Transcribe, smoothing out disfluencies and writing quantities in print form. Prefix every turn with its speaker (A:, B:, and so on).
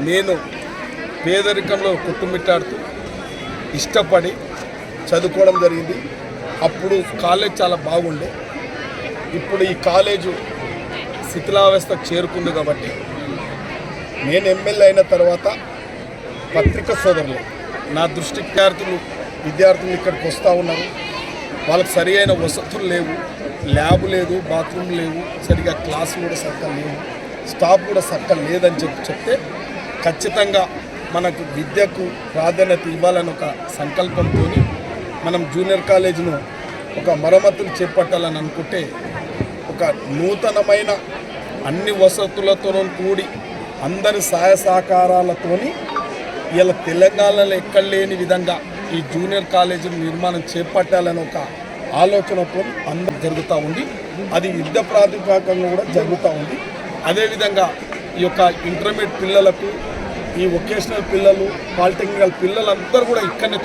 A: నేను పేదరికంలో కొట్టుమిట్టాడుతూ ఇష్టపడి చదువుకోవడం జరిగింది. అప్పుడు కాలేజ్ చాలా బాగుండే. ఇప్పుడు ఈ కాలేజు శిథిలావస్థకు చేరుకుంది కాబట్టి నేను ఎమ్మెల్యే అయిన తర్వాత పత్రికా సోదరులు నా దృష్టికి విద్యార్థులు ఇక్కడికి వస్తూ ఉన్నారు. వాళ్ళకి సరి అయిన వసతులు లేవు, ల్యాబ్ లేదు, బాత్రూమ్ లేవు, సరిగా క్లాసులు కూడా సరిగ్గా లేవు, స్టాఫ్ కూడా సరిగ్గా లేదని చెప్తే ఖచ్చితంగా మనకు విద్యకు ప్రాధాన్యత ఇవ్వాలని ఒక సంకల్పంతో మనం జూనియర్ కాలేజీను ఒక మరమ్మతులు చేపట్టాలని అనుకుంటే ఒక నూతనమైన అన్ని వసతులతో కూడి అందరి సహాయ సహకారాలతోని ఇలా తెలంగాణలో ఎక్కడ లేని విధంగా ఈ జూనియర్ కాలేజీ నిర్మాణం చేపట్టాలని ఒక ఆలోచనతో అందరూ జరుగుతూ ఉంది. అది యుద్ధ ప్రాతిపదికగా కూడా జరుగుతూ ఉంది. అదేవిధంగా ఈ యొక్క ఇంటర్మీడియట్ పిల్లలకు, ఈ వొకేషనల్ పిల్లలు, పాలిటెక్నికల్ పిల్లలందరూ కూడా ఇక్కడనే